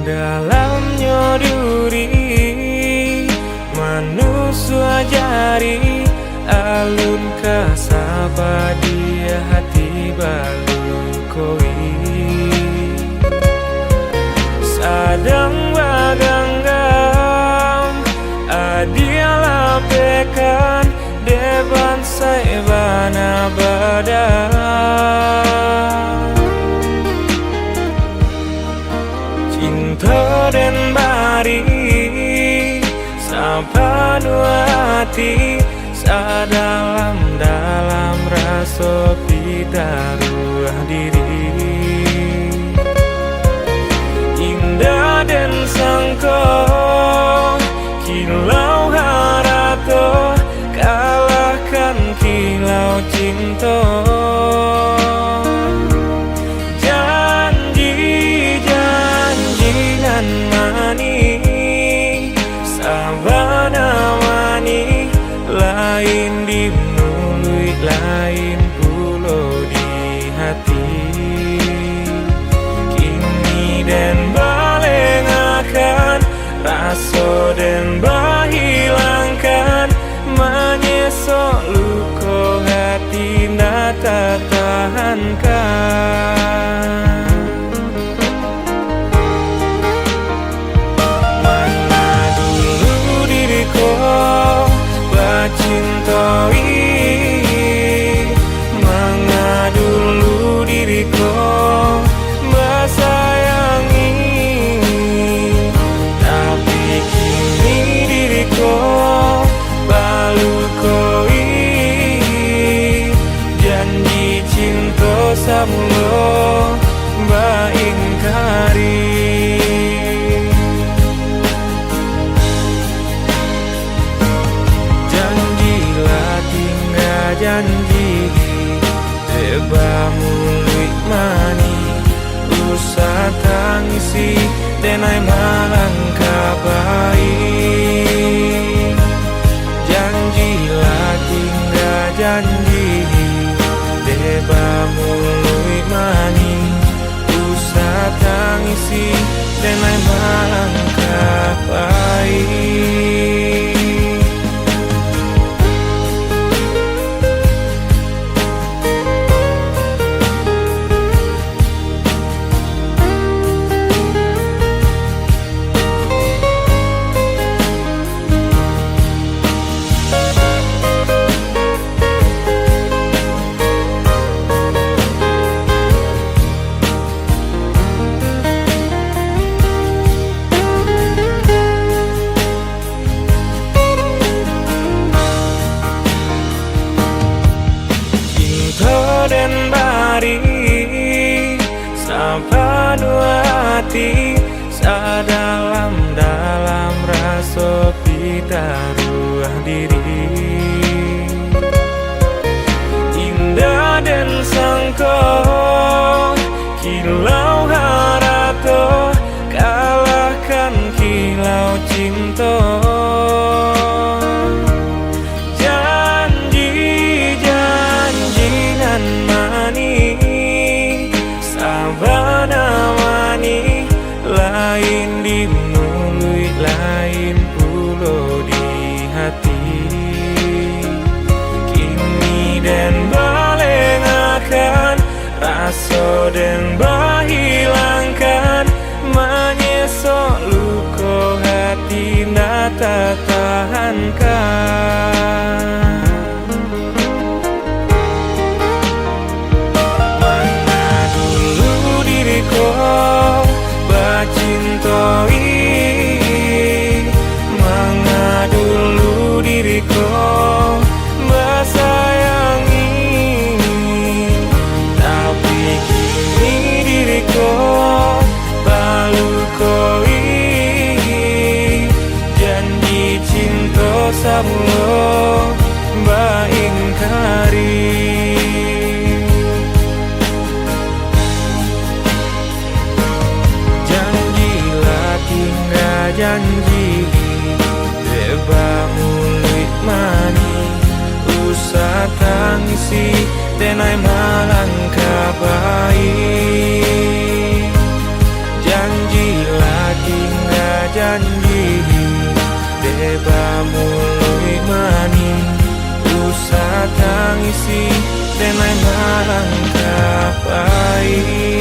Dalamnya duri manusia jari alun kasapa dia hati balu koi sadang baganggam adialah pekan deban saibana badan cinta dan bari sampai dua hati sadalam rasa pitaruh diri indah dan sangkong kilau harato kalahkan kilau cinta lain di mulut, lain pulau di hati. Kini dan balik akan rasa dan bahilangkan menyesal luka hati nata tahankan. Mana dulu diriku cintai mengadu diriku bersayangi tapi kini diriku balu koi janji cinta samulo baingkari janji teba mulut mani usah tangisi denai malangkah baik janjilah tinggal janji teba mulut mani usah tangisi denai malangkah baik. Dan bari sampai dua hati sadalam rasa pitaruh diri indah dan sangkong kilau harato kalahkan kilau cinta lain di mulut, lain pulau di hati. Kini dan balik akan rasa dan bahilangkan menyesal luka hati nata tahankan. Mana dulu diriku cintai mengadu diriku bersayangi tapi kini diriku balu koi janji cinta samulo baingkari janji teba mulut mani usah tangisi denai malangkah baik janjilah tangisi tenai marang kapai.